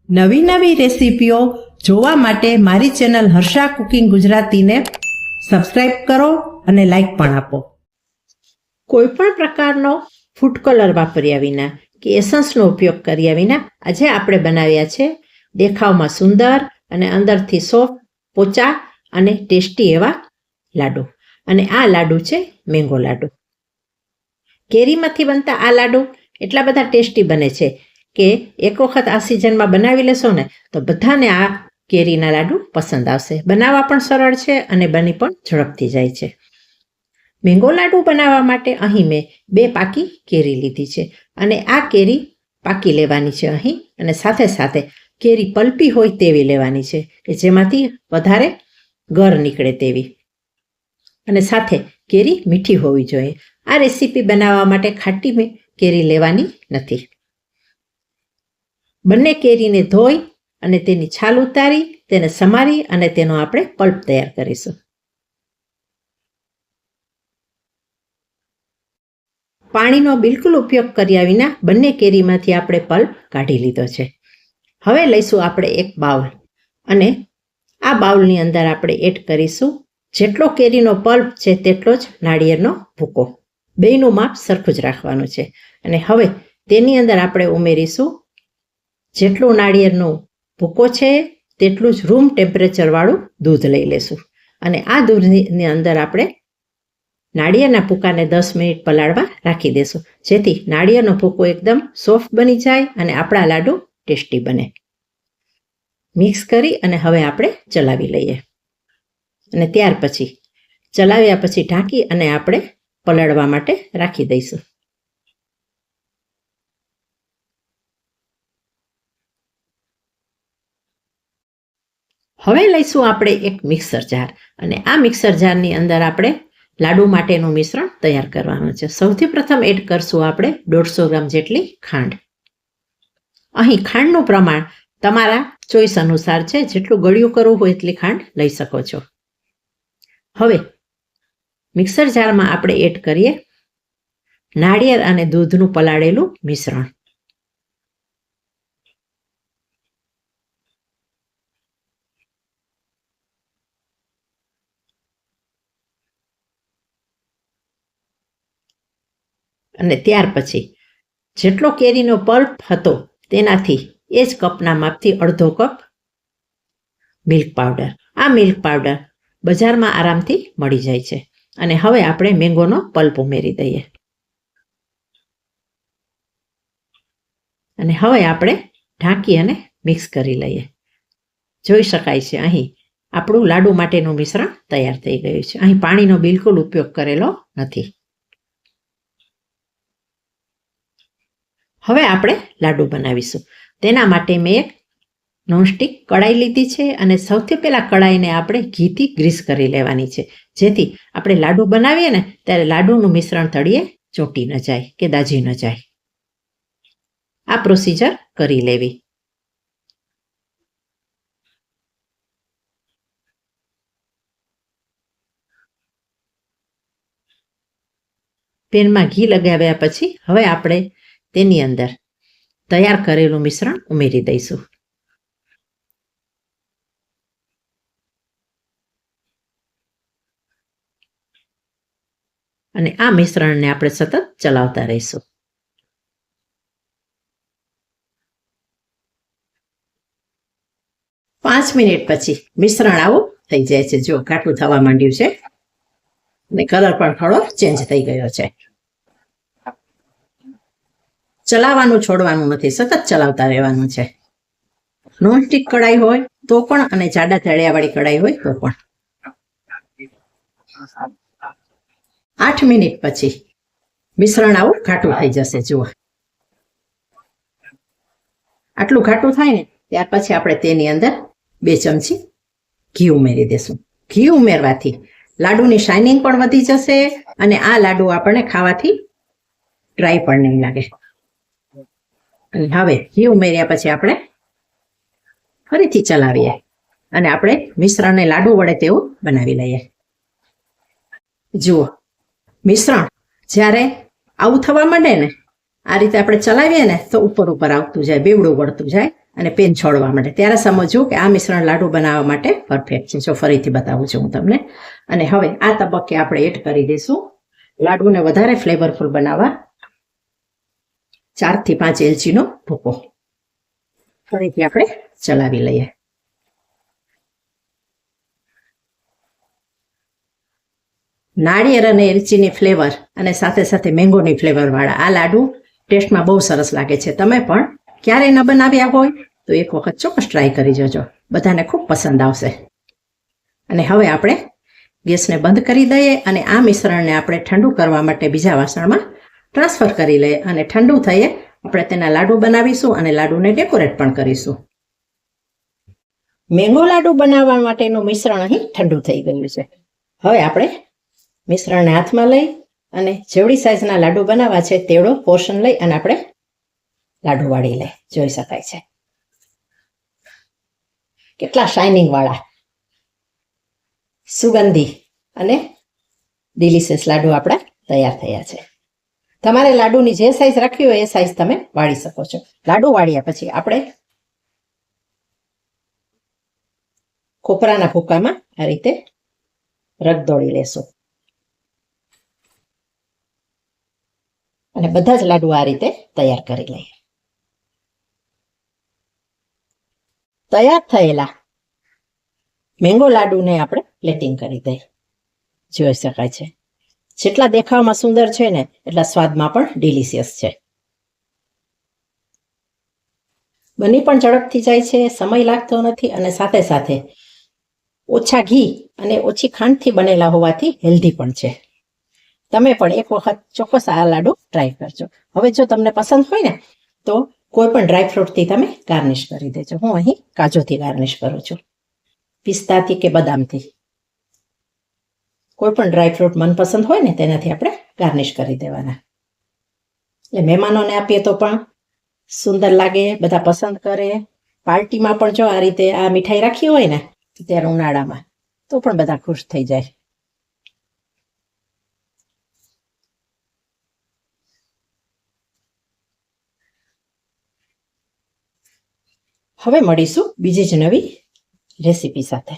નવી નવી રેસીપીઓ જોવા માટે મારી ચેનલ હર્ષા કુકિંગ ગુજરાતીને સબસ્ક્રાઇબ કરો અને લાઈક પણ આપો. કોઈ પણ પ્રકારનો ફૂડ કલર વાપર્યા વિના કે એસન્સનો ઉપયોગ કર્યા વિના આજે આપણે બનાવ્યા છે દેખાવમાં સુંદર અને અંદરથી સોફ્ટ, પોચા અને ટેસ્ટી એવા લાડુ. અને આ લાડુ છે મેંગો લાડુ. કેરીમાંથી બનતા આ લાડુ એટલા બધા ટેસ્ટી બને છે કે એક વખત આ સિઝનમાં બનાવી લેશો ને તો બધાને આ કેરીના લાડુ પસંદ આવશે. બનાવવા પણ સરળ છે અને બની પણ ઝડપથી જાય છે. મેંગો લાડુ બનાવવા માટે અહીં મેં 2 પાકી કેરી લીધી છે અને આ કેરી પાકી લેવાની છે અહીં, અને સાથે સાથે કેરી પલ્પી હોય તેવી લેવાની છે કે જેમાંથી વધારે ગર નીકળે તેવી, અને સાથે કેરી મીઠી હોવી જોઈએ. આ રેસીપી બનાવવા માટે ખાટી કેરી લેવાની નથી. બંને કેરીને ધોઈ અને તેની છાલ ઉતારી તેને સમારી અને તેનો આપણે પલ્પ તૈયાર કરીશું. પાણીનો બિલકુલ ઉપયોગ કર્યા વિના બંને કેરીમાંથી આપણે પલ્પ કાઢી લીધો છે. હવે લઈશું આપણે એક બાઉલ અને આ બાઉલની અંદર આપણે એડ કરીશું જેટલો કેરીનો પલ્પ છે તેટલો જ નાળિયેરનો ભૂકો. બેયનું માપ સરખું જ રાખવાનું છે. અને હવે તેની અંદર આપણે ઉમેરીશું જેટલું નાળિયેરનો ભૂકો છે તેટલું જ રૂમ ટેમ્પરેચરવાળું દૂધ લઈ લેશું. અને આ દૂધની અંદર આપણે નાળિયેરના ભૂકાને 10 મિનિટ પલાળવા રાખી દેશું, જેથી નાળિયેરનો ભૂકો એકદમ સોફ્ટ બની જાય અને આપણા લાડુ ટેસ્ટી બને. મિક્સ કરી અને હવે આપણે ચલાવી લઈએ અને ત્યાર પછી ચલાવ્યા પછી ઢાંકી અને આપણે પલાળવા માટે રાખી દઈશું. હવે લઈશું આપણે એક મિક્સર જાર અને આ મિક્સર જારની અંદર આપણે લાડુ માટેનું મિશ્રણ તૈયાર કરવાનું છે. સૌથી પ્રથમ એડ કરશું આપણે 150 ગ્રામ જેટલી ખાંડ. અહીં ખાંડનું પ્રમાણ તમારા ચોઈસ અનુસાર છે, જેટલું ગળ્યું કરવું હોય એટલી ખાંડ લઈ શકો છો. હવે મિક્સર જારમાં આપણે એડ કરીએ નાળિયેર અને દૂધનું પલાળેલું મિશ્રણ. અને ત્યાર પછી જેટલો કેરીનો પલ્પ હતો તેનાથી એ જ કપના માપથી અડધો કપ મિલ્ક પાવડર. આ મિલ્ક પાવડર બજારમાં આરામથી મળી જાય છે. અને હવે આપણે મેંગોનો પલ્પ ઉમેરી દઈએ અને હવે આપણે ઢાંકી અને મિક્સ કરી લઈએ. જોઈ શકાય છે અહીં આપણું લાડુ માટેનું મિશ્રણ તૈયાર થઈ ગયું છે. અહીં પાણીનો બિલકુલ ઉપયોગ કરેલો નથી. હવે આપણે લાડુ બનાવીશું. તેના માટે મેં એક નોનસ્ટિક કડાઈ લીધી છે અને સૌથી પહેલાં કડાઈને આપણે ઘીથી ગ્રીસ કરી લેવાની છે, જેથી આપણે લાડુ બનાવીએ ને ત્યારે લાડુનું મિશ્રણ તળિયે ચોંટી ન જાય કે દાજી ન જાય. આ પ્રોસીજર કરી લેવી. પેનમાં ઘી લગાવ્યા પછી હવે આપણે તેની અંદર તૈયાર કરેલું મિશ્રણ ઉમેરી દઈશું. અને આ મિશ્રણને આપણે સતત ચલાવતા રહીશું. પાંચ મિનિટ પછી મિશ્રણ આવું થઈ જાય છે. જો ઘાટું થવા માંડ્યું છે અને કલર પણ થોડો ચેન્જ થઈ ગયો છે. ચલાવવાનું છોડવાનું નથી, સતત ચલાવતા રહેવાનું છે. નોનસ્ટિક કડાઈ હોય તો પણ અને જાડા તળિયાવાળી કડાઈ હોય તો પણ. 8 મિનિટ પછી મિશ્રણ આવું ઘાટું થઈ જશે. જુઓ આટલું ઘાટું થાય ને ત્યાર પછી આપણે તેની અંદર 2 ચમચી ઘી ઉમેરી દેશું. ઘી ઉમેરવાથી લાડુની શાઇનિંગ પણ વધી જશે અને આ લાડુ આપણને ખાવાથી ડ્રાય પણ નહીં લાગે. અને હવે ઘી ઉમેર્યા પછી આપણે ફરીથી ચલાવીએ અને આપણે મિશ્રણને લાડુ વડે તેવું બનાવી લઈએ. જુઓ મિશ્રણ જ્યારે આવું થવા માંડે ને આ રીતે આપણે ચલાવીએ ને તો ઉપર આવતું જાય, બેવડું વળતું જાય અને પેન છોડવા માટે, ત્યારે સમજવું કે આ મિશ્રણ લાડુ બનાવવા માટે પરફેક્ટ છે. જો ફરીથી બતાવું છું હું તમને. અને હવે આ તબક્કે આપણે એડ કરી દઈશું લાડુને વધારે ફ્લેવરફુલ બનાવવા 4 થી 5 એલચીનો ભૂકો. ફરીથી આપણે ચલાવી લઈએ. નાળિયેર અને એલચીની ફ્લેવર અને સાથે સાથે મેંગોની ફ્લેવર વાળા આ લાડુ ટેસ્ટમાં બહુ સરસ લાગે છે. તમે પણ ક્યારેય ન બનાવ્યા હોય તો એક વખત ચોક્કસ ટ્રાય કરી જજો, બધાને ખૂબ પસંદ આવશે. અને હવે આપણે ગેસને બંધ કરી દઈએ અને આ મિશ્રણને આપણે ઠંડુ કરવા માટે બીજા વાસણમાં ટ્રાન્સફર કરી લઈએ અને ઠંડુ થઈએ આપણે તેના લાડુ બનાવીશું અને લાડુને ડેકોરેટ પણ કરીશું. મેંગો લાડુ બનાવવા માટેનું મિશ્રણ અહીં ઠંડુ થઈ ગયું છે. હવે આપણે મિશ્રણને હાથમાં લઈ અને જેવડી સાઈઝના લાડુ બનાવવા છે તેવડો પોર્શન લઈ અને આપણે લાડુ વાળી લઈ. જોઈ શકાય છે કેટલા શાઇનિંગ વાળા, સુગંધી અને ડિલિશિયસ લાડુ આપણા તૈયાર થયા છે. તમારે લાડુની જે સાઈઝ રાખવી હોય એ સાઈઝ તમે વાળી શકો છો. લાડુ વાળ્યા પછી આપણે ખોપરાના ભૂકામાં આ રીતે રગદોળી લેશું અને બધા જ લાડુ આ રીતે તૈયાર કરી લઈએ. તૈયાર થયેલા મેંગો લાડુને આપણે પ્લેટિંગ કરી દઈએ. જોઈ શકાય છે જેટલા દેખાવમાં સુંદર છે ને એટલા સ્વાદમાં પણ ડિલિશિયસ છે. બની પણ ઝડપથી જાય છે, સમય લાગતો નથી અને સાથે સાથે ઓછા ઘી અને ઓછી ખાંડથી બનેલા હોવાથી હેલ્ધી પણ છે. તમે પણ એક વખત ચોક્કસ આ લાડુ ટ્રાય કરજો. હવે જો તમને પસંદ હોય ને તો કોઈ પણ ડ્રાયફ્રૂટથી તમે ગાર્નિશ કરી દેજો. હું અહીં કાજુથી ગાર્નિશ કરું છું, પિસ્તાથી કે બદામથી. કોઈ પણ ડ્રાયફ્રૂટ મનપસંદ હોય ને તેનાથી આપણે ગાર્નિશ કરી દેવાના. એટલે મહેમાનોને આપીએ તો પણ સુંદર લાગે, બધા પસંદ કરે. પાર્ટીમાં પણ જો આ રીતે આ મીઠાઈ રાખી હોય ને ત્યારે ઉનાળામાં તો પણ બધા ખુશ થઈ જાય. હવે મળીશું બીજી જ નવી રેસીપી સાથે.